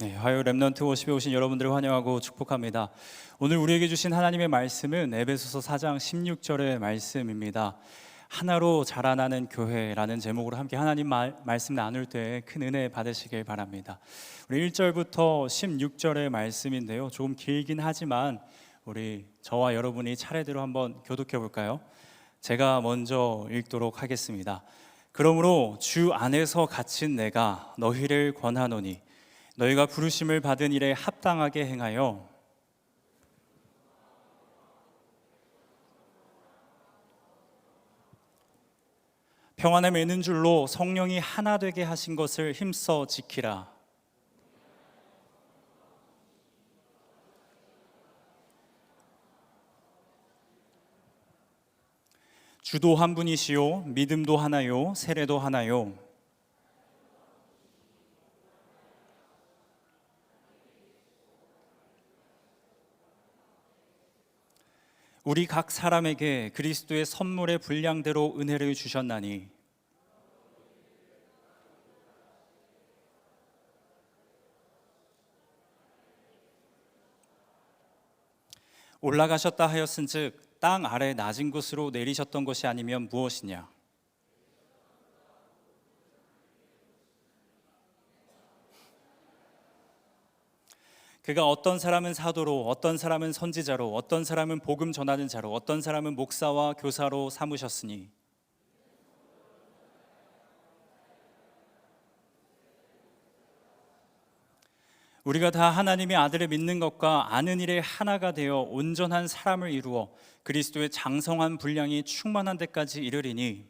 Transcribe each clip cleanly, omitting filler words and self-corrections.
네, 화요 렘넌트 워십에 오신 여러분들을 환영하고 축복합니다. 오늘 우리에게 주신 하나님의 말씀은 에베소서 4장 16절의 말씀입니다. 하나로 자라나는 교회라는 제목으로 함께 하나님 말씀 나눌 때 큰 은혜 받으시길 바랍니다. 우리 1절부터 16절의 말씀인데요, 조금 길긴 하지만 우리 저와 여러분이 차례대로 한번 교독해 볼까요? 제가 먼저 읽도록 하겠습니다. 그러므로 주 안에서 갇힌 내가 너희를 권하노니 너희가 부르심을 받은 일에 합당하게 행하여 평안에 매는 줄로 성령이 하나 되게 하신 것을 힘써 지키라. 주도 한 분이시요 믿음도 하나요 세례도 하나요 우리 각 사람에게 그리스도의 선물의 분량대로 은혜를 주셨나니 올라가셨다 하였은즉 땅 아래 낮은 곳으로 내리셨던 것이 아니면 무엇이냐? 그가 어떤 사람은 사도로, 어떤 사람은 선지자로, 어떤 사람은 복음 전하는 자로, 어떤 사람은 목사와 교사로 삼으셨으니 우리가 다 하나님의 아들을 믿는 것과 아는 일에 하나가 되어 온전한 사람을 이루어 그리스도의 장성한 분량이 충만한 데까지 이르리니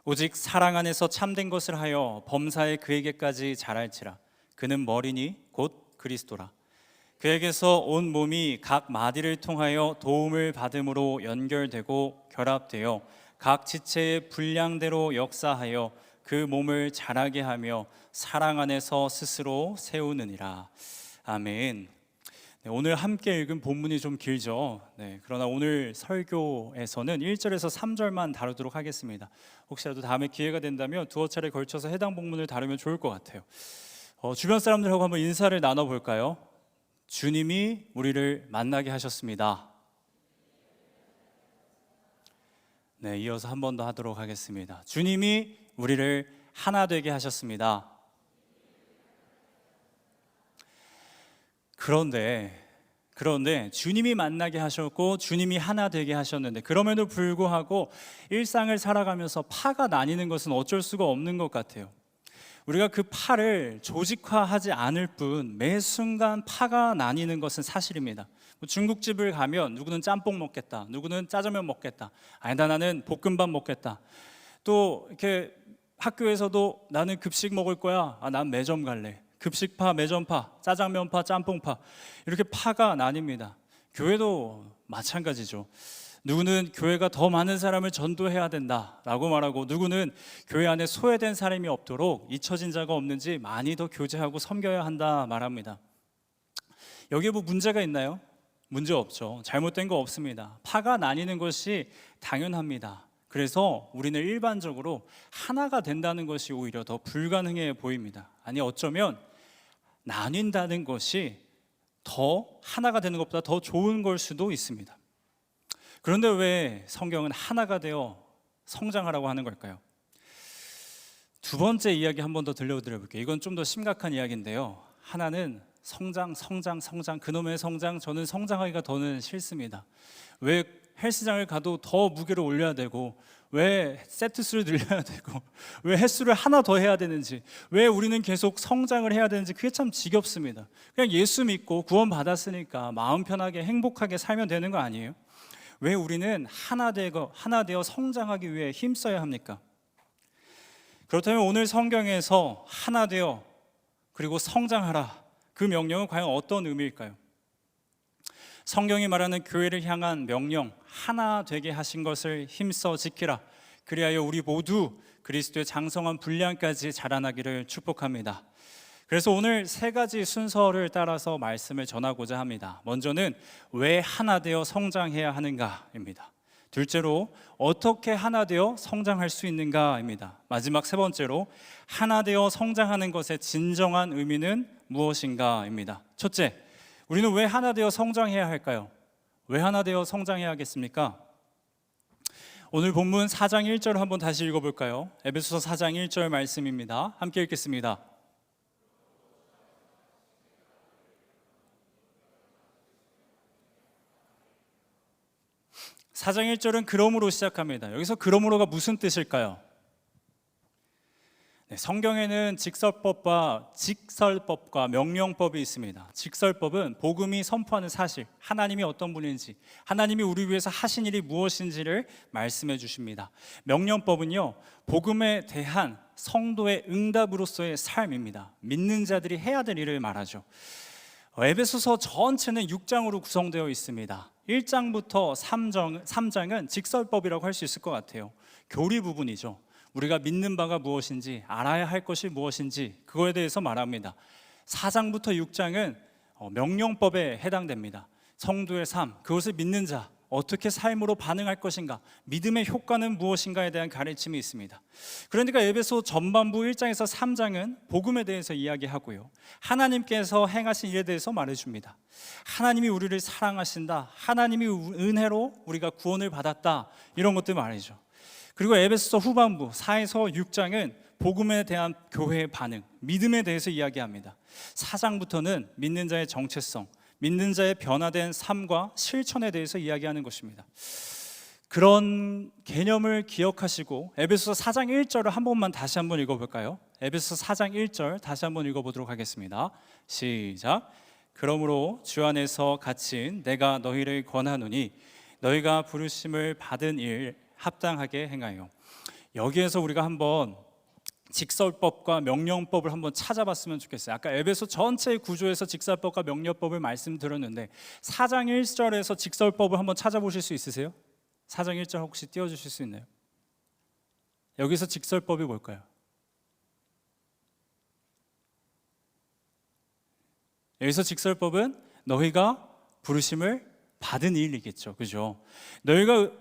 오직 사랑 안에서 참된 것을 하여 범사에 그에게까지 자랄지라. 그는 머리니 곧 그리스도라. 그에게서 온 몸이 각 마디를 통하여 도움을 받음으로 연결되고 결합되어 각 지체의 분량대로 역사하여 그 몸을 자라게 하며 사랑 안에서 스스로 세우느니라. 아멘. 네, 오늘 함께 읽은 본문이 좀 길죠. 그러나 오늘 설교에서는 1절에서 3절만 다루도록 하겠습니다. 혹시라도 다음에 기회가 된다면 두어 차례 걸쳐서 해당 본문을 다루면 좋을 것 같아요. 주변 사람들하고 한번 인사를 나눠볼까요? 주님이 우리를 만나게 하셨습니다. 네, 이어서 한 번 더 하도록 하겠습니다. 주님이 우리를 하나 되게 하셨습니다. 그런데 주님이 만나게 하셨고 주님이 하나 되게 하셨는데 그럼에도 불구하고 일상을 살아가면서 파가 나뉘는 것은 어쩔 수가 없는 것 같아요. 우리가 그 파를 조직화하지 않을 뿐 매 순간 파가 나뉘는 것은 사실입니다. 중국집을 가면 누구는 짬뽕 먹겠다, 누구는 짜장면 먹겠다, 아니다 나는 볶음밥 먹겠다. 또 이렇게 학교에서도 나는 급식 먹을 거야, 난 매점 갈래. 급식파, 매점파, 짜장면파, 짬뽕파, 이렇게 파가 나뉩니다. 교회도 마찬가지죠. 누구는 교회가 더 많은 사람을 전도해야 된다라고 말하고, 누구는 교회 안에 소외된 사람이 없도록 잊혀진 자가 없는지 많이 더 교제하고 섬겨야 한다 말합니다. 여기에 뭐 문제가 있나요? 문제 없죠. 잘못된 거 없습니다. 파가 나뉘는 것이 당연합니다. 그래서 우리는 일반적으로 하나가 된다는 것이 오히려 더 불가능해 보입니다. 아니, 어쩌면 나뉜다는 것이 더 하나가 되는 것보다 더 좋은 걸 수도 있습니다. 그런데 왜 성경은 하나가 되어 성장하라고 하는 걸까요? 두 번째 이야기 한 번 더 들려드려 볼게요. 이건 좀 더 심각한 이야기인데요, 하나는 성장, 그놈의 성장. 저는 성장하기가 더는 싫습니다. 왜 헬스장을 가도 더 무게를 올려야 되고, 왜 세트수를 늘려야 되고, 왜 횟수를 하나 더 해야 되는지, 왜 우리는 계속 성장을 해야 되는지, 그게 참 지겹습니다. 그냥 예수 믿고 구원 받았으니까 마음 편하게 행복하게 살면 되는 거 아니에요? 왜 우리는 하나 되어 성장하기 위해 힘써야 합니까? 그렇다면 오늘 성경에서 하나 되어 그리고 성장하라, 그 명령은 과연 어떤 의미일까요? 성경이 말하는 교회를 향한 명령, 하나 되게 하신 것을 힘써 지키라. 그리하여 우리 모두 그리스도의 장성한 분량까지 자라나기를 축복합니다. 그래서 오늘 세 가지 순서를 따라서 말씀을 전하고자 합니다. 먼저는 왜 하나 되어 성장해야 하는가입니다. 둘째로 어떻게 하나 되어 성장할 수 있는가입니다. 마지막 세 번째로 하나 되어 성장하는 것의 진정한 의미는 무엇인가입니다. 첫째, 우리는 왜 하나 되어 성장해야 할까요? 왜 하나 되어 성장해야겠습니까? 오늘 본문 4장 1절 한번 다시 읽어볼까요? 에베소서 4장 1절 말씀입니다. 함께 읽겠습니다. 4장 1절은 그러므로 시작합니다. 여기서 그러므로가 무슨 뜻일까요? 성경에는 직설법과 명령법이 있습니다. 직설법은 복음이 선포하는 사실, 하나님이 어떤 분인지, 하나님이 우리 위해서 하신 일이 무엇인지를 말씀해 주십니다. 명령법은요, 복음에 대한 성도의 응답으로서의 삶입니다. 믿는 자들이 해야 될 일을 말하죠. 에베소서 전체는 6장으로 구성되어 있습니다. 1장부터 3장은 직설법이라고 할 수 있을 것 같아요. 교리 부분이죠. 우리가 믿는 바가 무엇인지, 알아야 할 것이 무엇인지 그거에 대해서 말합니다. 4장부터 6장은 명령법에 해당됩니다. 성도의 삶, 그것을 믿는 자 어떻게 삶으로 반응할 것인가, 믿음의 효과는 무엇인가에 대한 가르침이 있습니다. 그러니까 에베소 전반부 1장에서 3장은 복음에 대해서 이야기하고요, 하나님께서 행하신 일에 대해서 말해줍니다. 하나님이 우리를 사랑하신다, 하나님이 은혜로 우리가 구원을 받았다, 이런 것들 말이죠. 그리고 에베소서 후반부 4에서 6장은 복음에 대한 교회의 반응, 믿음에 대해서 이야기합니다. 4장부터는 믿는 자의 정체성, 믿는 자의 변화된 삶과 실천에 대해서 이야기하는 것입니다. 그런 개념을 기억하시고 에베소서 4장 1절을 한 번만 다시 한번 읽어볼까요? 에베소서 4장 1절 다시 한번 읽어보도록 하겠습니다. 시작. 그러므로 주 안에서 갇힌 내가 너희를 권하노니 너희가 부르심을 받은 일 합당하게 행하여. 여기에서 우리가 한번 직설법과 명령법을 한번 찾아봤으면 좋겠어요. 아까 에베소 전체의 구조에서 직설법과 명령법을 말씀드렸는데 4장 1절에서 직설법을 한번 찾아보실 수 있으세요? 4장 1절 혹시 띄워주실 수 있나요? 여기서 직설법이 뭘까요? 여기서 직설법은 너희가 부르심을 받은 일이겠죠, 그죠?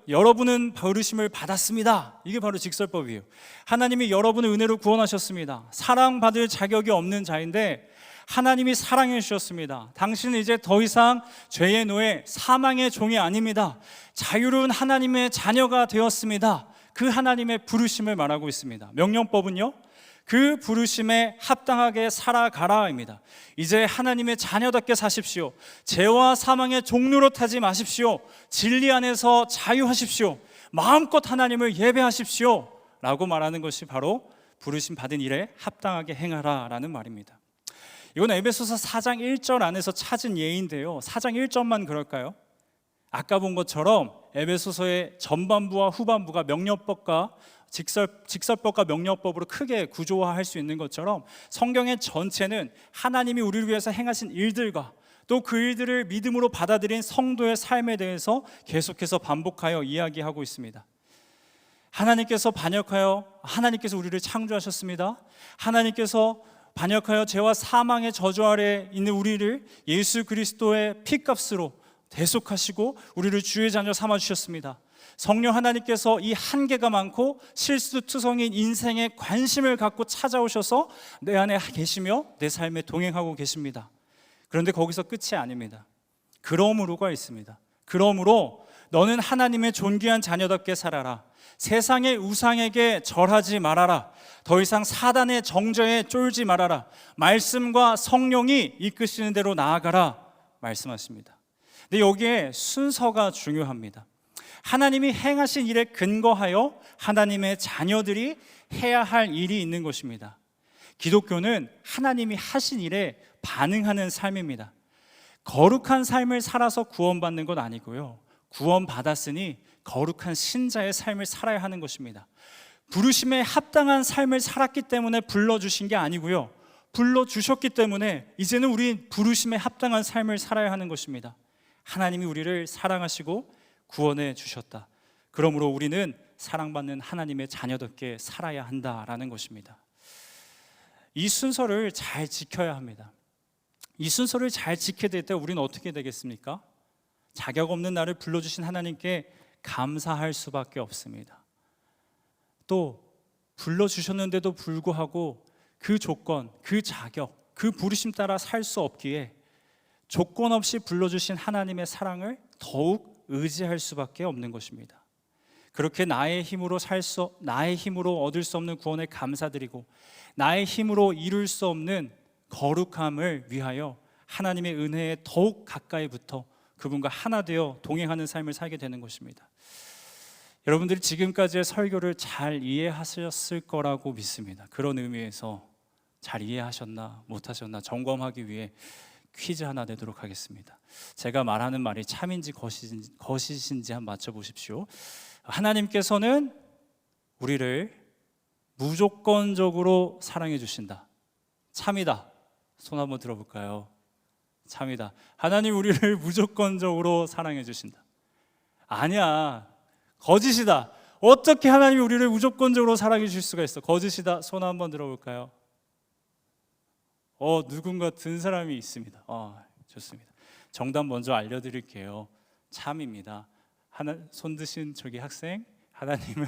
여러분은 부르심을 받았습니다. 이게 바로 직설법이에요. 하나님이 여러분을 은혜로 구원하셨습니다. 사랑받을 자격이 없는 자인데 하나님이 사랑해 주셨습니다. 당신은 이제 더 이상 죄의 노예, 사망의 종이 아닙니다. 자유로운 하나님의 자녀가 되었습니다. 그 하나님의 부르심을 말하고 있습니다. 명령법은요, 그 부르심에 합당하게 살아가라입니다. 이제 하나님의 자녀답게 사십시오. 죄와 사망의 종로로 타지 마십시오. 진리 안에서 자유하십시오. 마음껏 하나님을 예배하십시오 라고 말하는 것이 바로 부르심 받은 일에 합당하게 행하라라는 말입니다. 이건 에베소서 4장 1절 안에서 찾은 예인데요, 4장 1절만 그럴까요? 아까 본 것처럼 에베소서의 전반부와 후반부가 명령법과 직설법과 명령법으로 크게 구조화할 수 있는 것처럼 성경의 전체는 하나님이 우리를 위해서 행하신 일들과 또 그 일들을 믿음으로 받아들인 성도의 삶에 대해서 계속해서 반복하여 이야기하고 있습니다. 하나님께서 우리를 창조하셨습니다. 하나님께서 반역하여 죄와 사망의 저주 아래 있는 우리를 예수 그리스도의 피값으로 대속하시고 우리를 주의 자녀 삼아주셨습니다. 성령 하나님께서 이 한계가 많고 실수투성인 인생에 관심을 갖고 찾아오셔서 내 안에 계시며 내 삶에 동행하고 계십니다. 그런데 거기서 끝이 아닙니다. 그러므로가 있습니다. 그러므로 너는 하나님의 존귀한 자녀답게 살아라. 세상의 우상에게 절하지 말아라. 더 이상 사단의 정죄에 쫄지 말아라. 말씀과 성령이 이끄시는 대로 나아가라 말씀하십니다. 근데 여기에 순서가 중요합니다. 하나님이 행하신 일에 근거하여 하나님의 자녀들이 해야 할 일이 있는 것입니다. 기독교는 하나님이 하신 일에 반응하는 삶입니다. 거룩한 삶을 살아서 구원받는 것 아니고요, 구원받았으니 거룩한 신자의 삶을 살아야 하는 것입니다. 부르심에 합당한 삶을 살았기 때문에 불러주신 게 아니고요, 불러주셨기 때문에 이제는 우리 부르심에 합당한 삶을 살아야 하는 것입니다. 하나님이 우리를 사랑하시고 구원해 주셨다. 그러므로 우리는 사랑받는 하나님의 자녀답게 살아야 한다라는 것입니다. 이 순서를 잘 지켜야 합니다. 이 순서를 잘 지켜야 될 때 우리는 어떻게 되겠습니까? 자격 없는 나를 불러주신 하나님께 감사할 수밖에 없습니다. 또 불러주셨는데도 불구하고 그 조건, 그 자격, 그 부르심 따라 살 수 없기에 조건 없이 불러주신 하나님의 사랑을 더욱 의지할 수밖에 없는 것입니다. 그렇게 나의 힘으로 얻을 수 없는 구원에 감사드리고 나의 힘으로 이룰 수 없는 거룩함을 위하여 하나님의 은혜에 더욱 가까이 붙어 그분과 하나 되어 동행하는 삶을 살게 되는 것입니다. 여러분들이 지금까지의 설교를 잘 이해하셨을 거라고 믿습니다. 그런 의미에서 잘 이해하셨나 못하셨나 점검하기 위해 퀴즈 하나 내도록 하겠습니다. 제가 말하는 말이 참인지 거짓인지 한번 맞춰보십시오. 하나님께서는 우리를 무조건적으로 사랑해 주신다. 참이다. 손 한번 들어볼까요? 참이다. 하나님 우리를 무조건적으로 사랑해 주신다. 아니야, 거짓이다. 어떻게 하나님이 우리를 무조건적으로 사랑해 주실 수가 있어? 거짓이다. 손 한번 들어볼까요? 누군가 든 사람이 있습니다. 좋습니다. 정답 먼저 알려드릴게요. 참입니다. 손 드신 저기 학생, 하나님은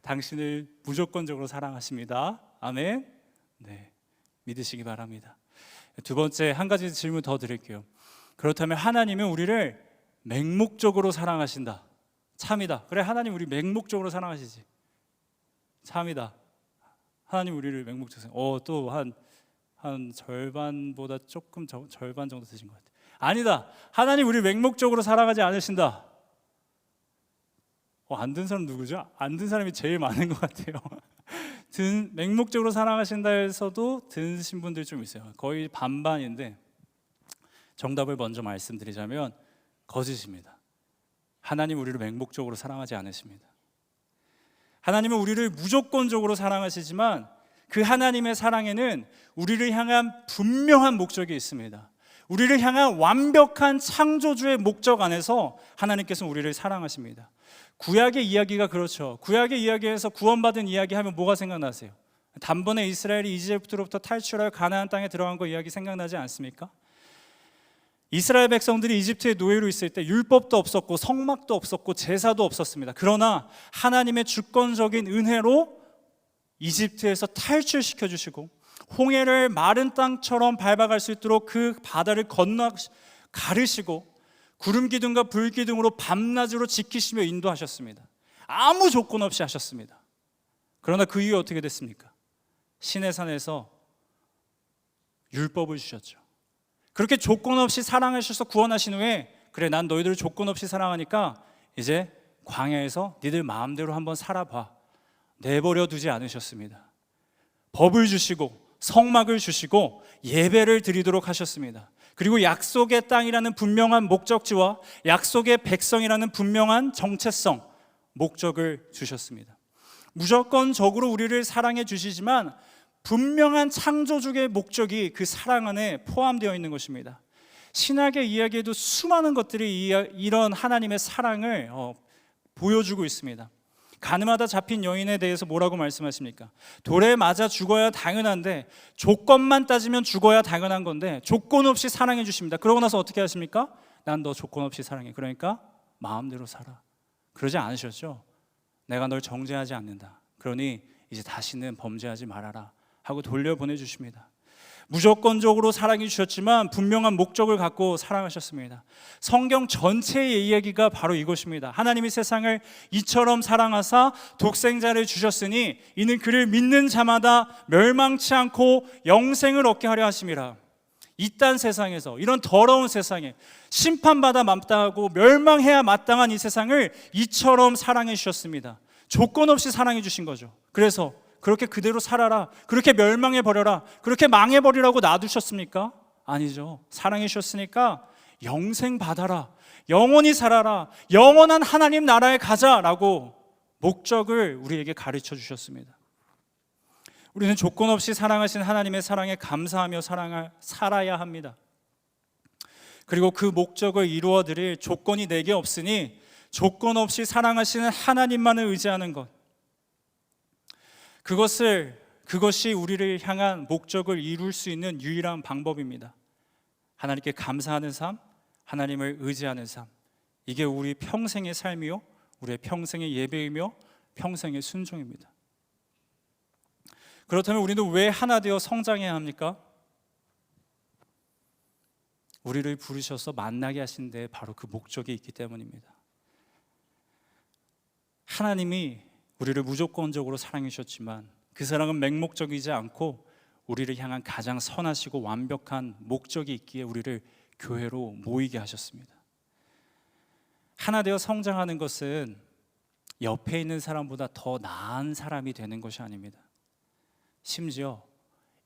당신을 무조건적으로 사랑하십니다. 아멘. 네, 믿으시기 바랍니다. 두 번째, 한 가지 질문 더 드릴게요. 그렇다면 하나님은 우리를 맹목적으로 사랑하신다. 참이다. 그래, 하나님 우리 맹목적으로 사랑하시지. 참이다. 하나님 우리를 맹목적으로 또 한 절반보다 조금 절반 정도 되신 것 같아요. 아니다. 하나님 우리 맹목적으로 사랑하지 않으신다. 안 든 사람 누구죠? 안 든 사람이 제일 많은 것 같아요. 맹목적으로 사랑하신다 해서도 드신 분들 좀 있어요. 거의 반반인데 정답을 먼저 말씀드리자면 거짓입니다. 하나님 우리를 맹목적으로 사랑하지 않으십니다. 하나님은 우리를 무조건적으로 사랑하시지만 그 하나님의 사랑에는 우리를 향한 분명한 목적이 있습니다. 우리를 향한 완벽한 창조주의 목적 안에서 하나님께서는 우리를 사랑하십니다. 구약의 이야기가 그렇죠. 구약의 이야기에서 구원받은 이야기 하면 뭐가 생각나세요? 단번에 이스라엘이 이집트로부터 탈출하여 가나안 땅에 들어간 거 이야기 생각나지 않습니까? 이스라엘 백성들이 이집트의 노예로 있을 때 율법도 없었고 성막도 없었고 제사도 없었습니다. 그러나 하나님의 주권적인 은혜로 이집트에서 탈출시켜 주시고 홍해를 마른 땅처럼 밟아갈 수 있도록 그 바다를 건너 가르시고 구름 기둥과 불 기둥으로 밤낮으로 지키시며 인도하셨습니다. 아무 조건 없이 하셨습니다. 그러나 그 이후에 어떻게 됐습니까? 시내산에서 율법을 주셨죠. 그렇게 조건 없이 사랑하셔서 구원하신 후에 그래, 난 너희들을 조건 없이 사랑하니까 이제 광야에서 니들 마음대로 한번 살아봐. 내버려 두지 않으셨습니다. 법을 주시고 성막을 주시고 예배를 드리도록 하셨습니다. 그리고 약속의 땅이라는 분명한 목적지와 약속의 백성이라는 분명한 정체성, 목적을 주셨습니다. 무조건적으로 우리를 사랑해 주시지만 분명한 창조주의 목적이 그 사랑 안에 포함되어 있는 것입니다. 신학의 이야기에도 수많은 것들이 이런 하나님의 사랑을 보여주고 있습니다. 가늠하다 잡힌 여인에 대해서 뭐라고 말씀하십니까? 돌에 맞아 죽어야 당연한데 조건만 따지면 죽어야 당연한 건데 조건 없이 사랑해 주십니다. 그러고 나서 어떻게 하십니까? 난 너 조건 없이 사랑해. 그러니까 마음대로 살아. 그러지 않으셨죠? 내가 널 정죄하지 않는다. 그러니 이제 다시는 범죄하지 말아라 하고 돌려보내 주십니다. 무조건적으로 사랑해 주셨지만 분명한 목적을 갖고 사랑하셨습니다. 성경 전체의 이야기가 바로 이것입니다. 하나님이 세상을 이처럼 사랑하사 독생자를 주셨으니 이는 그를 믿는 자마다 멸망치 않고 영생을 얻게 하려 하심이라. 이딴 세상에서, 이런 더러운 세상에 심판받아 마땅하고 멸망해야 마땅한 이 세상을 이처럼 사랑해 주셨습니다. 조건 없이 사랑해 주신 거죠. 그래서 그렇게 그대로 살아라, 그렇게 멸망해버려라, 그렇게 망해버리라고 놔두셨습니까? 아니죠. 사랑해 주셨으니까 영생 받아라, 영원히 살아라, 영원한 하나님 나라에 가자라고 목적을 우리에게 가르쳐 주셨습니다. 우리는 조건 없이 사랑하신 하나님의 사랑에 감사하며 살아야 합니다. 그리고 그 목적을 이루어드릴 조건이 내게 없으니 조건 없이 사랑하시는 하나님만을 의지하는 것, 그것이 우리를 향한 목적을 이룰 수 있는 유일한 방법입니다. 하나님께 감사하는 삶, 하나님을 의지하는 삶, 이게 우리 평생의 삶이요, 우리의 평생의 예배이며 평생의 순종입니다. 그렇다면 우리는 왜 하나 되어 성장해야 합니까? 우리를 부르셔서 만나게 하신 데 바로 그 목적이 있기 때문입니다. 하나님이 우리를 무조건적으로 사랑해 주셨지만 그 사랑은 맹목적이지 않고 우리를 향한 가장 선하시고 완벽한 목적이 있기에 우리를 교회로 모이게 하셨습니다. 하나 되어 성장하는 것은 옆에 있는 사람보다 더 나은 사람이 되는 것이 아닙니다. 심지어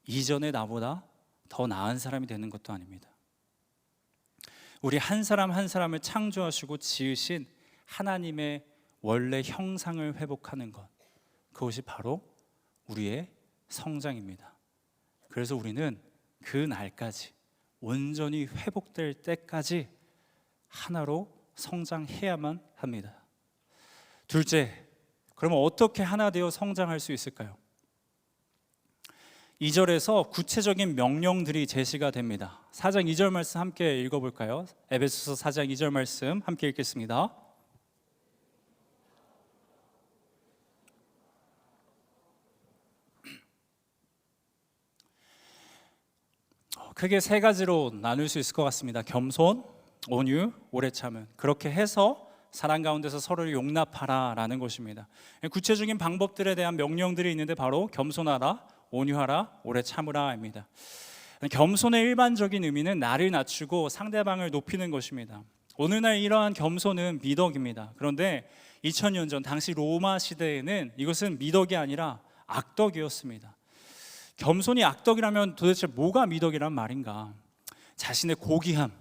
이전의 나보다 더 나은 사람이 되는 것도 아닙니다. 우리 한 사람 한 사람을 창조하시고 지으신 하나님의 원래 형상을 회복하는 것, 그것이 바로 우리의 성장입니다. 그래서 우리는 그 날까지, 온전히 회복될 때까지 하나로 성장해야만 합니다. 둘째, 그러면 어떻게 하나 되어 성장할 수 있을까요? 2절에서 구체적인 명령들이 제시가 됩니다. 4장 2절 말씀 함께 읽어볼까요? 에베소서 4장 2절 말씀 함께 읽겠습니다. 크게 세 가지로 나눌 수 있을 것 같습니다. 겸손, 온유, 오래 참음. 그렇게 해서 사랑 가운데서 서로를 용납하라라는 것입니다. 구체적인 방법들에 대한 명령들이 있는데 바로 겸손하라, 온유하라, 오래 참으라입니다. 겸손의 일반적인 의미는 나를 낮추고 상대방을 높이는 것입니다. 오늘날 이러한 겸손은 미덕입니다. 그런데 2000년 전 당시 로마 시대에는 이것은 미덕이 아니라 악덕이었습니다. 겸손이 악덕이라면 도대체 뭐가 미덕이란 말인가? 자신의 고귀함,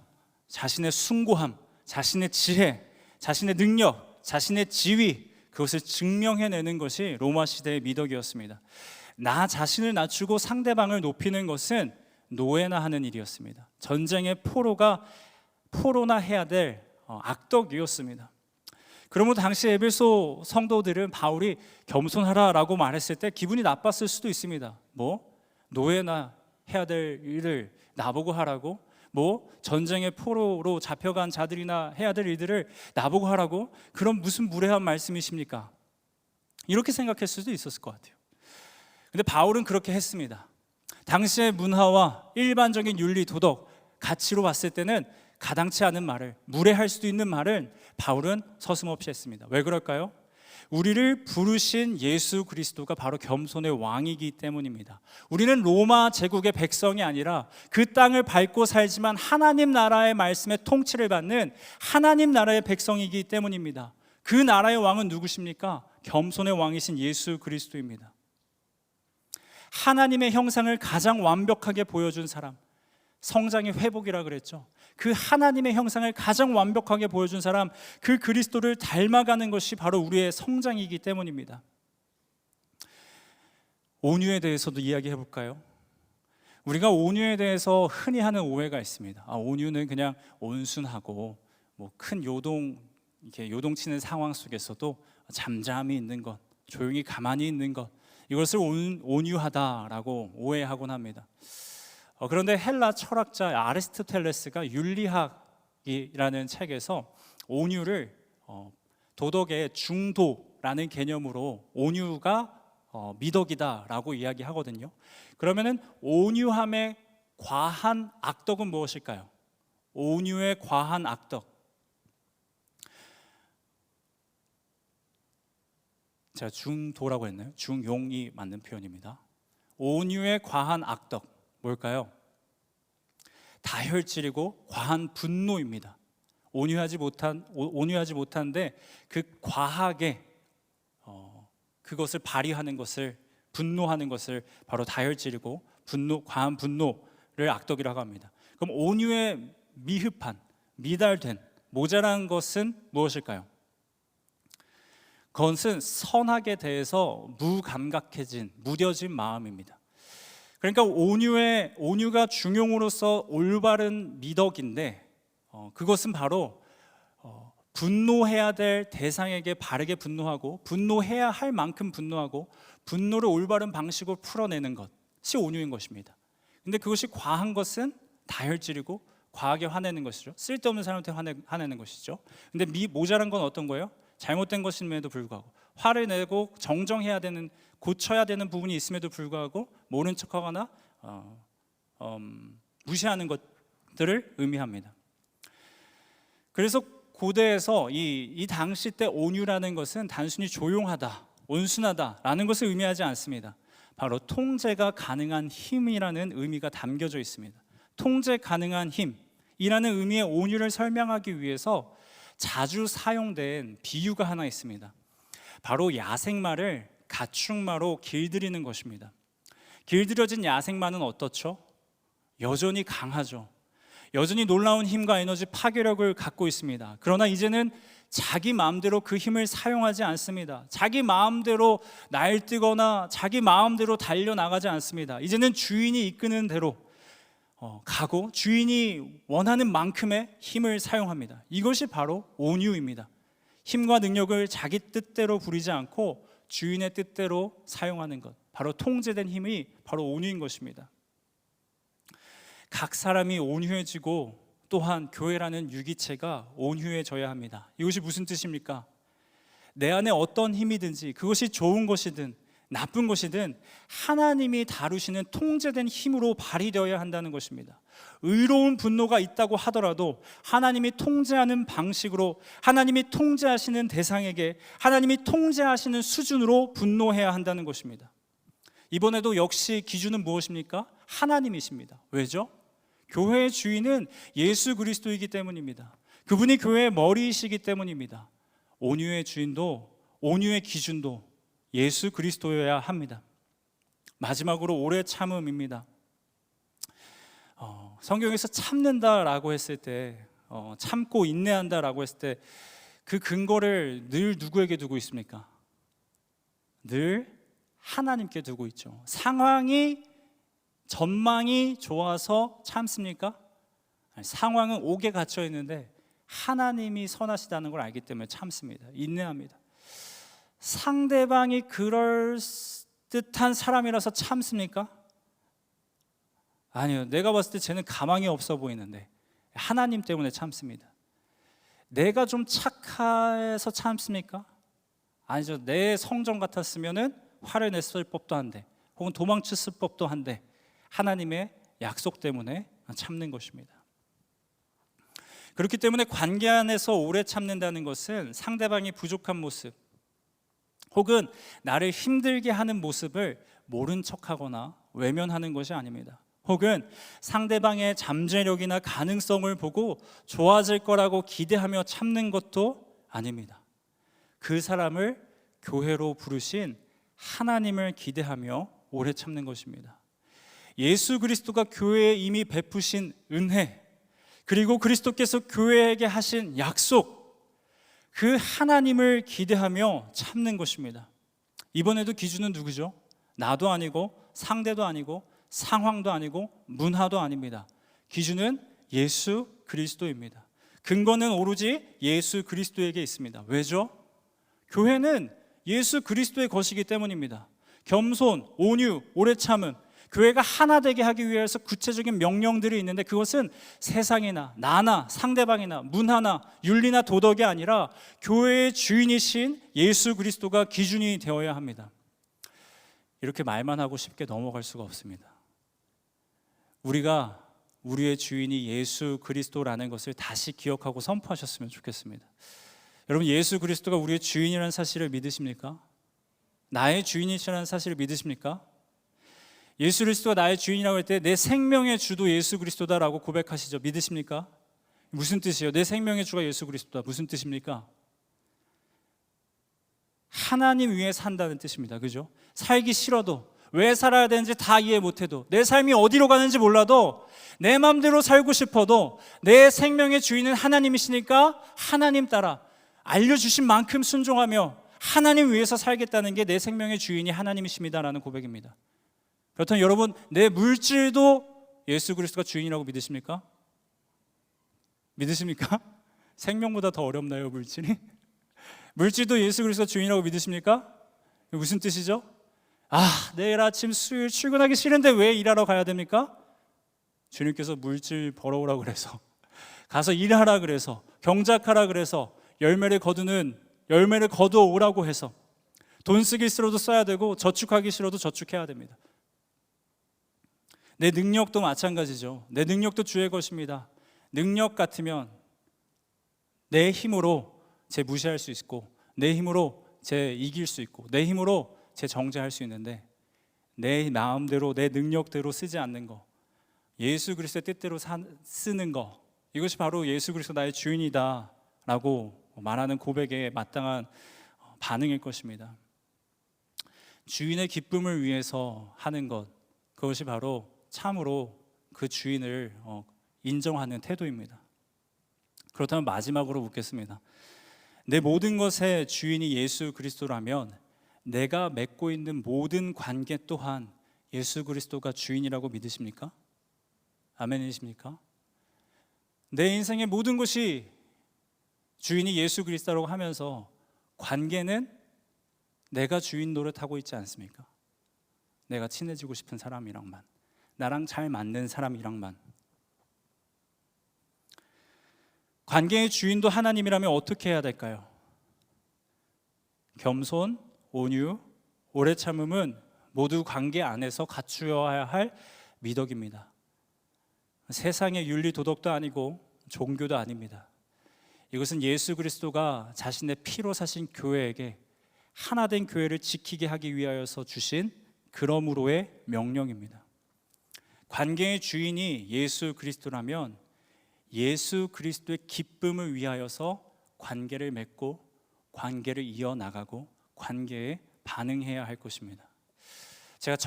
자신의 숭고함, 자신의 지혜, 자신의 능력, 자신의 지위, 그것을 증명해내는 것이 로마 시대의 미덕이었습니다. 나 자신을 낮추고 상대방을 높이는 것은 노예나 하는 일이었습니다. 전쟁의 포로나 해야 될 악덕이었습니다. 그러므로 당시 에베소 성도들은 바울이 겸손하라라고 말했을 때 기분이 나빴을 수도 있습니다. 노예나 해야 될 일을 나보고 하라고? 전쟁의 포로로 잡혀간 자들이나 해야 될 일들을 나보고 하라고? 그럼 무슨 무례한 말씀이십니까? 이렇게 생각할 수도 있었을 것 같아요. 근데 바울은 그렇게 했습니다. 당시의 문화와 일반적인 윤리, 도덕, 가치로 봤을 때는 가당치 않은 말을, 무례할 수도 있는 말을 바울은 서슴없이 했습니다. 왜 그럴까요? 우리를 부르신 예수 그리스도가 바로 겸손의 왕이기 때문입니다. 우리는 로마 제국의 백성이 아니라 그 땅을 밟고 살지만 하나님 나라의 말씀에 통치를 받는 하나님 나라의 백성이기 때문입니다. 그 나라의 왕은 누구십니까? 겸손의 왕이신 예수 그리스도입니다. 하나님의 형상을 가장 완벽하게 보여준 사람, 성장의 회복이라 그랬죠. 그 하나님의 형상을 가장 완벽하게 보여준 사람, 그 그리스도를 닮아가는 것이 바로 우리의 성장이기 때문입니다. 온유에 대해서도 이야기해 볼까요? 우리가 온유에 대해서 흔히 하는 오해가 있습니다. 온유는 그냥 온순하고 큰 이렇게 요동치는 상황 속에서도 잠잠히 있는 것, 조용히 가만히 있는 것, 이것을 온유하다라고 오해하곤 합니다. 그런데 헬라 철학자 아리스토텔레스가 윤리학이라는 책에서 온유를 도덕의 중도라는 개념으로 온유가 미덕이다라고 이야기하거든요. 그러면은 온유함의 과한 악덕은 무엇일까요? 온유의 과한 악덕. 제가 중도라고 했나요? 중용이 맞는 표현입니다. 온유의 과한 악덕 뭘까요? 다혈질이고 과한 분노입니다. 온유하지 못한데 그 과하게 그것을 발휘하는 것을, 분노하는 것을 바로 다혈질이고 과한 분노를 악덕이라고 합니다. 그럼 온유의 미흡한, 미달된, 모자란 것은 무엇일까요? 그것은 선악에 대해서 무감각해진, 무뎌진 마음입니다. 그러니까 온유가 중용으로서 올바른 미덕인데 그것은 바로 분노해야 될 대상에게 바르게 분노하고 분노해야 할 만큼 분노하고 분노를 올바른 방식으로 풀어내는 것이 온유인 것입니다. 근데 그것이 과한 것은 다혈질이고 과하게 화내는 것이죠. 쓸데없는 사람한테 화내는 것이죠. 근데 모자란 건 어떤 거예요? 잘못된 것임에도 불구하고 화를 내고 정정해야 되는, 고쳐야 되는 부분이 있음에도 불구하고 모른 척하거나 무시하는 것들을 의미합니다. 그래서 고대에서 이 당시 때 온유라는 것은 단순히 조용하다, 온순하다라는 것을 의미하지 않습니다. 바로 통제가 가능한 힘이라는 의미가 담겨져 있습니다. 통제 가능한 힘이라는 의미의 온유를 설명하기 위해서 자주 사용된 비유가 하나 있습니다. 바로 야생마를 가축마로 길들이는 것입니다. 길들여진 야생마는 어떻죠? 여전히 강하죠. 여전히 놀라운 힘과 에너지, 파괴력을 갖고 있습니다. 그러나 이제는 자기 마음대로 그 힘을 사용하지 않습니다. 자기 마음대로 날뛰거나 자기 마음대로 달려나가지 않습니다. 이제는 주인이 이끄는 대로 가고 주인이 원하는 만큼의 힘을 사용합니다. 이것이 바로 온유입니다. 힘과 능력을 자기 뜻대로 부리지 않고 주인의 뜻대로 사용하는 것, 바로 통제된 힘이 바로 온유인 것입니다. 각 사람이 온유해지고 또한 교회라는 유기체가 온유해져야 합니다. 이것이 무슨 뜻입니까? 내 안에 어떤 힘이든지 그것이 좋은 것이든 나쁜 것이든 하나님이 다루시는 통제된 힘으로 발휘되어야 한다는 것입니다. 의로운 분노가 있다고 하더라도 하나님이 통제하는 방식으로, 하나님이 통제하시는 대상에게 하나님이 통제하시는 수준으로 분노해야 한다는 것입니다. 이번에도 역시 기준은 무엇입니까? 하나님이십니다. 왜죠? 교회의 주인은 예수 그리스도이기 때문입니다. 그분이 교회의 머리이시기 때문입니다. 온유의 주인도, 온유의 기준도 예수 그리스도여야 합니다. 마지막으로 오래 참음입니다. 성경에서 참는다라고 했을 때, 참고 인내한다라고 했을 때 그 근거를 늘 누구에게 두고 있습니까? 늘 하나님께 두고 있죠. 전망이 좋아서 참습니까? 아니, 상황은 옥에 갇혀 있는데 하나님이 선하시다는 걸 알기 때문에 참습니다. 인내합니다. 상대방이 그럴 듯한 사람이라서 참습니까? 아니요, 내가 봤을 때 쟤는 가망이 없어 보이는데 하나님 때문에 참습니다. 내가 좀 착해서 참습니까? 아니죠. 내 성정 같았으면은 화를 냈을 법도 한데, 혹은 도망쳤을 법도 한데 하나님의 약속 때문에 참는 것입니다. 그렇기 때문에 관계 안에서 오래 참는다는 것은 상대방이 부족한 모습 혹은 나를 힘들게 하는 모습을 모른 척하거나 외면하는 것이 아닙니다. 혹은 상대방의 잠재력이나 가능성을 보고 좋아질 거라고 기대하며 참는 것도 아닙니다. 그 사람을 교회로 부르신 하나님을 기대하며 오래 참는 것입니다. 예수 그리스도가 교회에 이미 베푸신 은혜, 그리고 그리스도께서 교회에게 하신 약속, 그 하나님을 기대하며 참는 것입니다. 이번에도 기준은 누구죠? 나도 아니고 상대도 아니고 상황도 아니고 문화도 아닙니다. 기준은 예수 그리스도입니다. 근거는 오로지 예수 그리스도에게 있습니다. 왜죠? 교회는 예수 그리스도의 것이기 때문입니다. 겸손, 온유, 오래 참음, 교회가 하나 되게 하기 위해서 구체적인 명령들이 있는데 그것은 세상이나 나나 상대방이나 문화나 윤리나 도덕이 아니라 교회의 주인이신 예수 그리스도가 기준이 되어야 합니다. 이렇게 말만 하고 쉽게 넘어갈 수가 없습니다. 우리가 우리의 주인이 예수 그리스도라는 것을 다시 기억하고 선포하셨으면 좋겠습니다. 여러분, 예수 그리스도가 우리의 주인이라는 사실을 믿으십니까? 나의 주인이시라는 사실을 믿으십니까? 예수 그리스도가 나의 주인이라고 할 때 내 생명의 주도 예수 그리스도다라고 고백하시죠. 믿으십니까? 무슨 뜻이에요? 내 생명의 주가 예수 그리스도다. 무슨 뜻입니까? 하나님 위에 산다는 뜻입니다. 그죠? 살기 싫어도, 왜 살아야 되는지 다 이해 못해도, 내 삶이 어디로 가는지 몰라도, 내 마음대로 살고 싶어도 내 생명의 주인은 하나님이시니까 하나님 따라 알려주신 만큼 순종하며 하나님 위해서 살겠다는 게 내 생명의 주인이 하나님이십니다라는 고백입니다. 그렇다면 여러분, 내 물질도 예수 그리스도가 주인이라고 믿으십니까? 믿으십니까? 생명보다 더 어렵나요, 물질이? 물질도 예수 그리스도 주인이라고 믿으십니까? 무슨 뜻이죠? 내일 아침 수요일 출근하기 싫은데 왜 일하러 가야 됩니까? 주님께서 물질 벌어오라고 그래서, 가서 일하라 그래서, 경작하라 그래서, 열매를 거두어 오라고 해서, 돈 쓰기 싫어도 써야 되고 저축하기 싫어도 저축해야 됩니다. 내 능력도 마찬가지죠. 내 능력도 주의 것입니다. 능력 같으면 내 힘으로 제 무시할 수 있고, 내 힘으로 제 이길 수 있고, 내 힘으로 제 정죄할 수 있는데, 내 마음대로 내 능력대로 쓰지 않는 거, 예수 그리스도의 뜻대로 쓰는 거, 이것이 바로 예수 그리스도 나의 주인이다 라고 말하는 고백에 마땅한 반응일 것입니다. 주인의 기쁨을 위해서 하는 것, 그것이 바로 참으로 그 주인을 인정하는 태도입니다. 그렇다면 마지막으로 묻겠습니다. 내 모든 것의 주인이 예수 그리스도라면 내가 맺고 있는 모든 관계 또한 예수 그리스도가 주인이라고 믿으십니까? 아멘이십니까? 내 인생의 모든 것이 주인이 예수 그리스도라고 하면서 관계는 내가 주인 노릇하고 있지 않습니까? 내가 친해지고 싶은 사람이랑만, 나랑 잘 맞는 사람이랑만. 관계의 주인도 하나님이라면 어떻게 해야 될까요? 겸손, 온유, 오래 참음은 모두 관계 안에서 갖추어야 할 미덕입니다. 세상의 윤리 도덕도 아니고 종교도 아닙니다. 이것은 예수 그리스도가 자신의 피로 사신 교회에게 하나된 교회를 지키게 하기 위하여서 주신 그러므로의 명령입니다. 관계의 주인이 예수 그리스도라면 예수 그리스도의 기쁨을 위하여서 관계를 맺고 관계를 이어나가고 관계에 반응해야 할 것입니다. 제가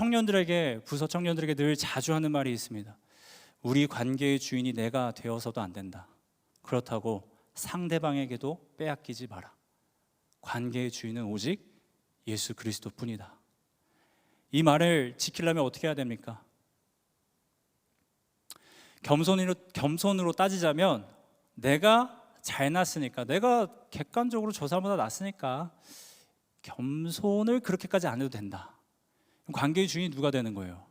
부서 청년들에게 늘 자주 하는 말이 있습니다. 우리 관계의 주인이 내가 되어서도 안 된다. 그렇다고 상대방에게도 빼앗기지 마라. 관계의 주인은 오직 예수 그리스도뿐이다. 이 말을 지키려면 어떻게 해야 됩니까? 겸손으로 따지자면 내가 잘났으니까, 내가 객관적으로 저 사람보다 낫으니까 겸손을 그렇게까지 안 해도 된다. 관계의 주인이 누가 되는 거예요?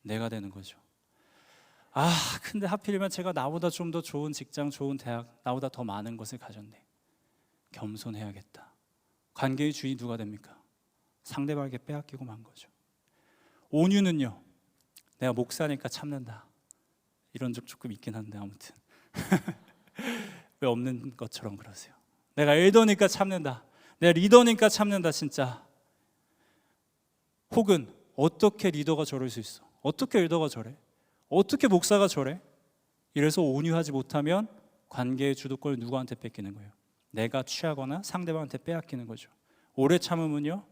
내가 되는 거죠. 근데 하필이면 제가 나보다 좀 더 좋은 직장, 좋은 대학, 나보다 더 많은 것을 가졌네. 겸손해야겠다. 관계의 주인이 누가 됩니까? 상대방에게 빼앗기고 만 거죠. 온유는요, 내가 목사니까 참는다. 이런 적 조금 있긴 한데 아무튼 왜 없는 것처럼 그러세요? 내가 엘더니까 참는다. 내가 리더니까 참는다 진짜. 혹은 어떻게 리더가 저럴 수 있어? 어떻게 엘더가 저래? 어떻게 목사가 저래? 이래서 온유하지 못하면 관계의 주도권을 누구한테 뺏기는 거예요? 내가 취하거나 상대방한테 빼앗기는 거죠. 오래 참으면요,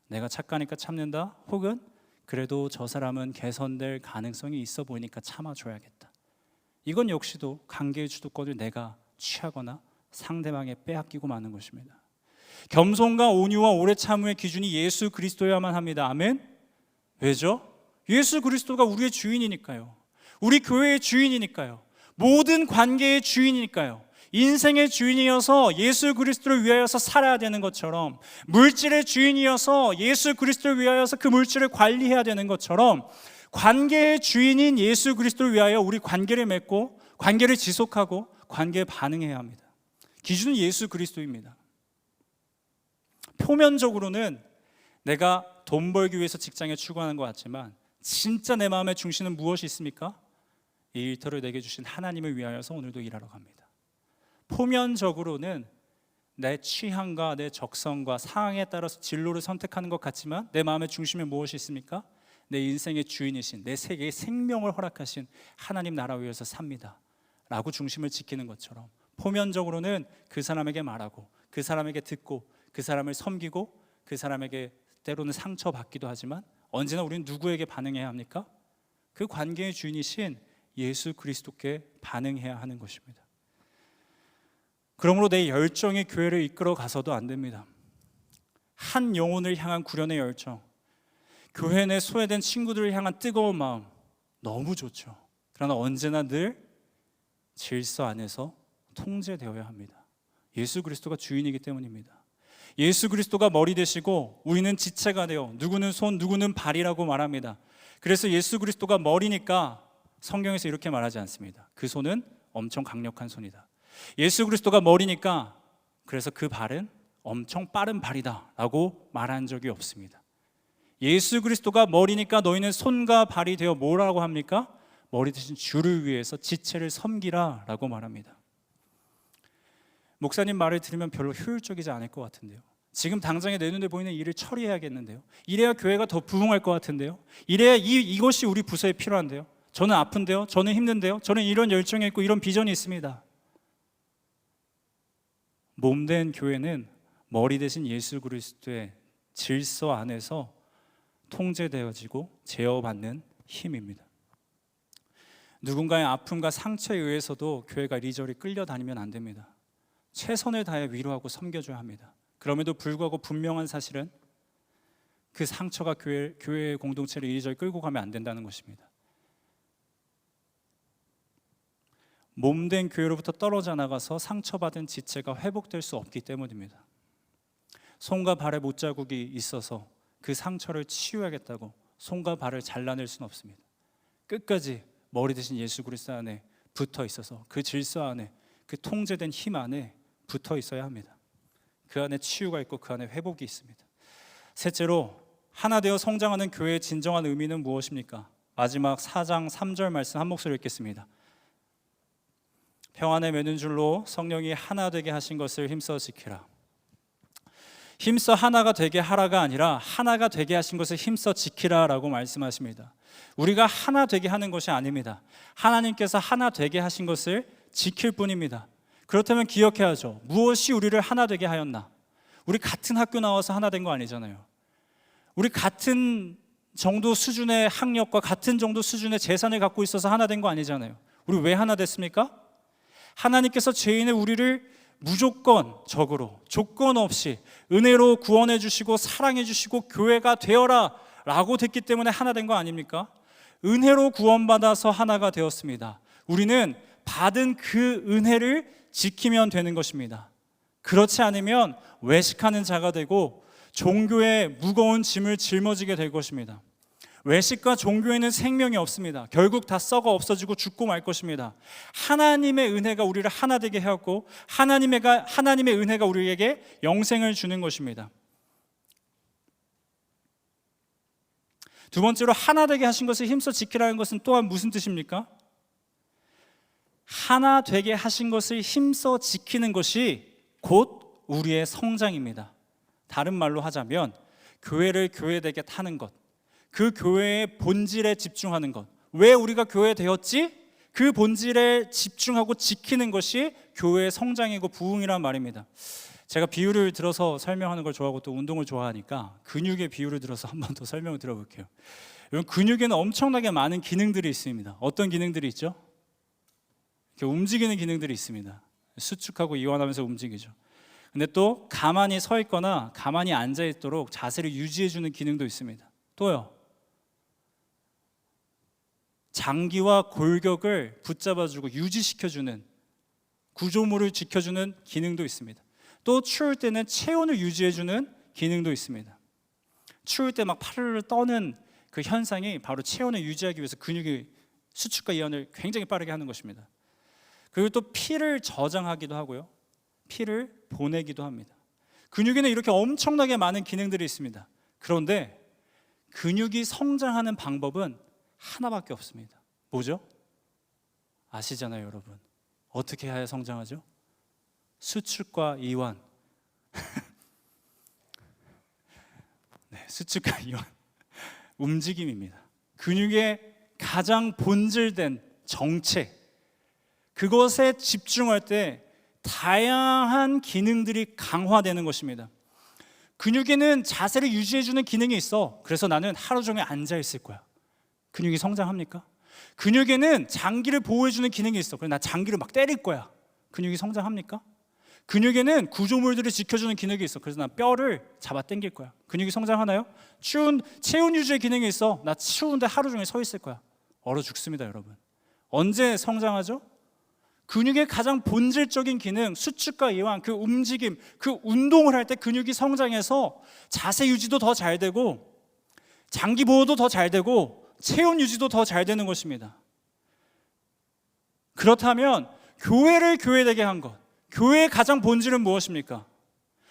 내가 착하니까 참는다. 혹은 그래도 저 사람은 개선될 가능성이 있어 보이니까 참아줘야겠다. 이건 역시도 관계의 주도권을 내가 취하거나 상대방에 빼앗기고 마는 것입니다. 겸손과 온유와 오래 참음의 기준이 예수 그리스도여야만 합니다. 아멘? 왜죠? 예수 그리스도가 우리의 주인이니까요. 우리 교회의 주인이니까요. 모든 관계의 주인이니까요. 인생의 주인이어서 예수 그리스도를 위하여서 살아야 되는 것처럼, 물질의 주인이어서 예수 그리스도를 위하여서 그 물질을 관리해야 되는 것처럼, 관계의 주인인 예수 그리스도를 위하여 우리 관계를 맺고 관계를 지속하고 관계에 반응해야 합니다. 기준은 예수 그리스도입니다. 표면적으로는 내가 돈 벌기 위해서 직장에 출근하는 것 같지만 진짜 내 마음의 중심은 무엇이 있습니까? 이 일터를 내게 주신 하나님을 위하여서 오늘도 일하러 갑니다. 표면적으로는 내 취향과 내 적성과 상황에 따라서 진로를 선택하는 것 같지만 내 마음의 중심에 무엇이 있습니까? 내 인생의 주인이신, 내 세계의 생명을 허락하신 하나님 나라 위해서 삽니다 라고 중심을 지키는 것처럼, 표면적으로는 그 사람에게 말하고 그 사람에게 듣고 그 사람을 섬기고 그 사람에게 때로는 상처받기도 하지만 언제나 우리는 누구에게 반응해야 합니까? 그 관계의 주인이신 예수 그리스도께 반응해야 하는 것입니다. 그러므로 내 열정이 교회를 이끌어 가서도 안 됩니다. 한 영혼을 향한 구련의 열정, 교회 내 소외된 친구들을 향한 뜨거운 마음 너무 좋죠. 그러나 언제나 늘 질서 안에서 통제되어야 합니다. 예수 그리스도가 주인이기 때문입니다. 예수 그리스도가 머리 되시고 우리는 지체가 되어 누구는 손, 누구는 발이라고 말합니다. 그래서 예수 그리스도가 머리니까 성경에서 이렇게 말하지 않습니다. 그 손은 엄청 강력한 손이다. 예수 그리스도가 머리니까 그래서 그 발은 엄청 빠른 발이다 라고 말한 적이 없습니다. 예수 그리스도가 머리니까 너희는 손과 발이 되어 뭐라고 합니까? 머리 대신 주를 위해서 지체를 섬기라 라고 말합니다. 목사님 말을 들으면 별로 효율적이지 않을 것 같은데요. 지금 당장에 내 눈에 보이는 일을 처리해야겠는데요. 이래야 교회가 더 부흥할 것 같은데요. 이래야 이것이 우리 부서에 필요한데요. 저는 아픈데요. 저는 힘든데요. 저는 이런 열정이 있고 이런 비전이 있습니다. 몸된 교회는 머리 대신 예수 그리스도의 질서 안에서 통제되어지고 제어받는 힘입니다. 누군가의 아픔과 상처에 의해서도 교회가 이리저리 끌려다니면 안 됩니다. 최선을 다해 위로하고 섬겨줘야 합니다. 그럼에도 불구하고 분명한 사실은 그 상처가 교회의 공동체를 이리저리 끌고 가면 안 된다는 것입니다. 몸된 교회로부터 떨어져 나가서 상처받은 지체가 회복될 수 없기 때문입니다. 손과 발에 못자국이 있어서 그 상처를 치유하겠다고 손과 발을 잘라낼 수는 없습니다. 끝까지 머리 대신 예수 그리스도 안에 붙어 있어서 그 질서 안에 그 통제된 힘 안에 붙어 있어야 합니다. 그 안에 치유가 있고 그 안에 회복이 있습니다. 셋째로 하나 되어 성장하는 교회의 진정한 의미는 무엇입니까? 마지막 4장 3절 말씀 한 목소리 읽겠습니다. 평안에 매는 줄로 성령이 하나 되게 하신 것을 힘써 지키라. 힘써 하나가 되게 하라가 아니라 하나가 되게 하신 것을 힘써 지키라라고 말씀하십니다. 우리가 하나 되게 하는 것이 아닙니다. 하나님께서 하나 되게 하신 것을 지킬 뿐입니다. 그렇다면 기억해야죠. 무엇이 우리를 하나 되게 하였나? 우리 같은 학교 나와서 하나 된 거 아니잖아요. 우리 같은 정도 수준의 학력과 같은 정도 수준의 재산을 갖고 있어서 하나 된 거 아니잖아요. 우리 왜 하나 됐습니까? 하나님께서 죄인의 우리를 무조건적으로 조건 없이 은혜로 구원해 주시고 사랑해 주시고 교회가 되어라 라고 됐기 때문에 하나 된 거 아닙니까? 은혜로 구원받아서 하나가 되었습니다. 우리는 받은 그 은혜를 지키면 되는 것입니다. 그렇지 않으면 외식하는 자가 되고 종교의 무거운 짐을 짊어지게 될 것입니다. 외식과 종교에는 생명이 없습니다. 결국 다 썩어 없어지고 죽고 말 것입니다. 하나님의 은혜가 우리를 하나 되게 하였고 하나님의 은혜가 우리에게 영생을 주는 것입니다. 두 번째로 하나 되게 하신 것을 힘써 지키라는 것은 또한 무슨 뜻입니까? 하나 되게 하신 것을 힘써 지키는 것이 곧 우리의 성장입니다. 다른 말로 하자면 교회를 교회되게 하는 것, 그 교회의 본질에 집중하는 것. 왜 우리가 교회 되었지? 그 본질에 집중하고 지키는 것이 교회의 성장이고 부흥이란 말입니다. 제가 비유를 들어서 설명하는 걸 좋아하고 또 운동을 좋아하니까 근육의 비유를 들어서 한 번 더 설명을 드려볼게요. 여러분, 근육에는 엄청나게 많은 기능들이 있습니다. 어떤 기능들이 있죠? 이렇게 움직이는 기능들이 있습니다. 수축하고 이완하면서 움직이죠. 근데 또 가만히 서 있거나 가만히 앉아 있도록 자세를 유지해주는 기능도 있습니다. 또요, 장기와 골격을 붙잡아주고 유지시켜주는, 구조물을 지켜주는 기능도 있습니다. 또 추울 때는 체온을 유지해주는 기능도 있습니다. 추울 때 막 팔을 떠는 그 현상이 바로 체온을 유지하기 위해서 근육이 수축과 이완을 굉장히 빠르게 하는 것입니다. 그리고 또 피를 저장하기도 하고요, 피를 보내기도 합니다. 근육에는 이렇게 엄청나게 많은 기능들이 있습니다. 그런데 근육이 성장하는 방법은 하나밖에 없습니다. 뭐죠? 아시잖아요, 여러분. 어떻게 해야 성장하죠? 수축과 이완. 네, 수축과 이완. 움직임입니다. 근육의 가장 본질된 정체, 그것에 집중할 때 다양한 기능들이 강화되는 것입니다. 근육에는 자세를 유지해주는 기능이 있어. 그래서 나는 하루 종일 앉아 있을 거야. 근육이 성장합니까? 근육에는 장기를 보호해주는 기능이 있어. 그래서 나 장기를 막 때릴 거야. 근육이 성장합니까? 근육에는 구조물들을 지켜주는 기능이 있어. 그래서 나 뼈를 잡아 당길 거야. 근육이 성장하나요? 체온 유지의 기능이 있어. 나 추운데 하루 종일 서 있을 거야. 얼어 죽습니다, 여러분. 언제 성장하죠? 근육의 가장 본질적인 기능, 수축과 이완, 그 움직임, 그 운동을 할 때 근육이 성장해서 자세 유지도 더 잘 되고 장기 보호도 더 잘 되고 체온 유지도 더 잘 되는 것입니다. 그렇다면 교회를 교회되게 한 것, 교회의 가장 본질은 무엇입니까?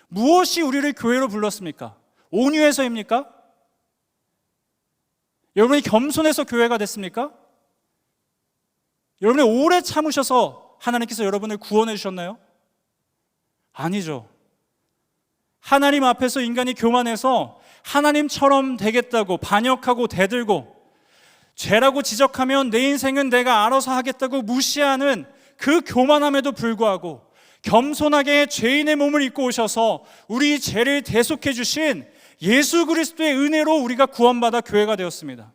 무엇이 우리를 교회로 불렀습니까? 온유해서입니까? 여러분이 겸손해서 교회가 됐습니까? 여러분이 오래 참으셔서 하나님께서 여러분을 구원해 주셨나요? 아니죠. 하나님 앞에서 인간이 교만해서 하나님처럼 되겠다고 반역하고 대들고 죄라고 지적하면 내 인생은 내가 알아서 하겠다고 무시하는 그 교만함에도 불구하고 겸손하게 죄인의 몸을 입고 오셔서 우리 죄를 대속해 주신 예수 그리스도의 은혜로 우리가 구원받아 교회가 되었습니다.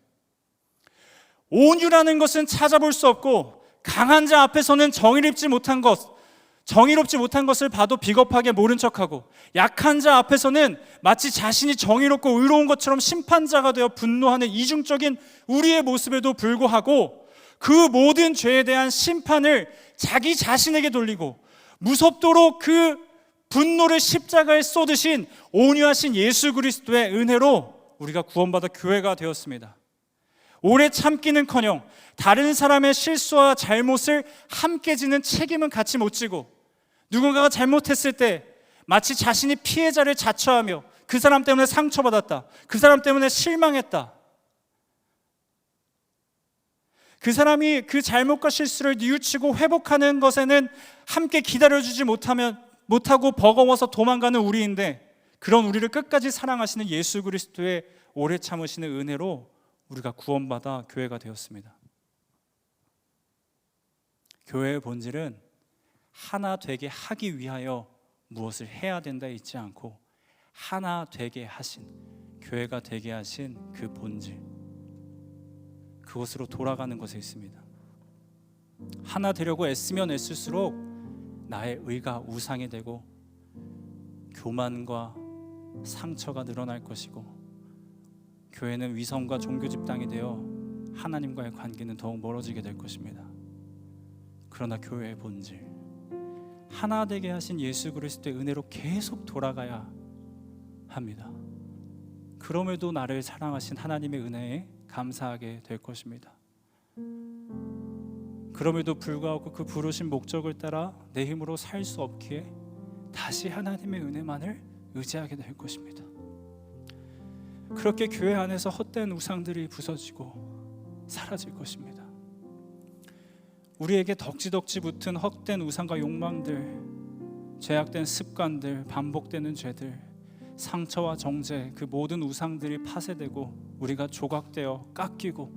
온유라는 것은 찾아볼 수 없고 강한 자 앞에서는 정의롭지 못한 것을 봐도 비겁하게 모른 척하고 약한 자 앞에서는 마치 자신이 정의롭고 의로운 것처럼 심판자가 되어 분노하는 이중적인 우리의 모습에도 불구하고 그 모든 죄에 대한 심판을 자기 자신에게 돌리고 무섭도록 그 분노를 십자가에 쏟으신 온유하신 예수 그리스도의 은혜로 우리가 구원받아 교회가 되었습니다. 오래 참기는커녕 다른 사람의 실수와 잘못을 함께 지는 책임은 같이 못 지고 누군가가 잘못했을 때 마치 자신이 피해자를 자처하며 그 사람 때문에 상처받았다, 그 사람 때문에 실망했다, 그 사람이 그 잘못과 실수를 뉘우치고 회복하는 것에는 함께 기다려주지 못하고 버거워서 도망가는 우리인데, 그런 우리를 끝까지 사랑하시는 예수 그리스도의 오래 참으시는 은혜로 우리가 구원받아 교회가 되었습니다. 교회의 본질은 하나 되게 하기 위하여 무엇을 해야 된다 있지 않고 하나 되게 하신, 교회가 되게 하신 그 본질, 그것으로 돌아가는 것에 있습니다. 하나 되려고 애쓰면 애쓸수록 나의 의가 우상이 되고 교만과 상처가 늘어날 것이고 교회는 위선과 종교 집단이 되어 하나님과의 관계는 더욱 멀어지게 될 것입니다. 그러나 교회의 본질, 하나 되게 하신 예수 그리스도의 은혜로 계속 돌아가야 합니다. 그럼에도 나를 사랑하신 하나님의 은혜에 감사하게 될 것입니다. 그럼에도 불구하고 그 부르신 목적을 따라 내 힘으로 살 수 없기에 다시 하나님의 은혜만을 의지하게 될 것입니다. 그렇게 교회 안에서 헛된 우상들이 부서지고 사라질 것입니다. 우리에게 덕지덕지 붙은 헛된 우상과 욕망들, 죄악된 습관들, 반복되는 죄들, 상처와 정죄, 그 모든 우상들이 파쇄되고 우리가 조각되어 깎이고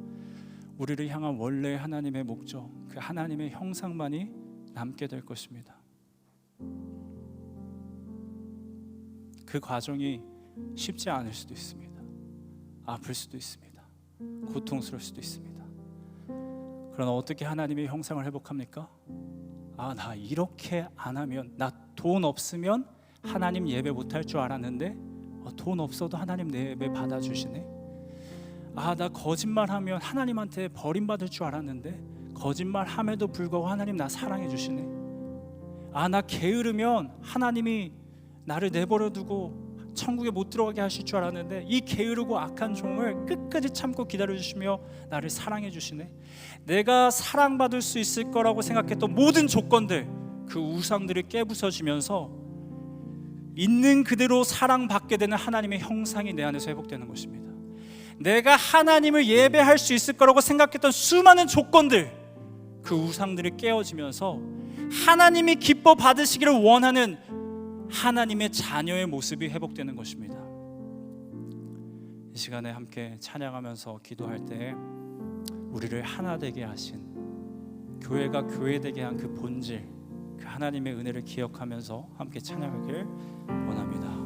우리를 향한 원래 하나님의 목적, 그 하나님의 형상만이 남게 될 것입니다. 그 과정이 쉽지 않을 수도 있습니다. 아플 수도 있습니다. 고통스러울 수도 있습니다. 그러나 어떻게 하나님의 형상을 회복합니까? 나 이렇게 안 하면, 나 돈 없으면 하나님 예배 못할 줄 알았는데 돈 없어도 하나님 내 예배 받아주시네. 나 거짓말하면 하나님한테 버림받을 줄 알았는데 거짓말함에도 불구하고 하나님 나 사랑해 주시네. 나 게으르면 하나님이 나를 내버려 두고 천국에 못 들어가게 하실 줄 알았는데 이 게으르고 악한 종을 끝까지 참고 기다려주시며 나를 사랑해 주시네. 내가 사랑받을 수 있을 거라고 생각했던 모든 조건들, 그 우상들이 깨부서지면서 있는 그대로 사랑받게 되는 하나님의 형상이 내 안에서 회복되는 것입니다. 내가 하나님을 예배할 수 있을 거라고 생각했던 수많은 조건들, 그 우상들이 깨어지면서 하나님이 기뻐 받으시기를 원하는 하나님의 자녀의 모습이 회복되는 것입니다. 이 시간에 함께 찬양하면서 기도할 때 우리를 하나 되게 하신, 교회가 교회되게 한 그 본질, 그 하나님의 은혜를 기억하면서 함께 찬양하길 원합니다.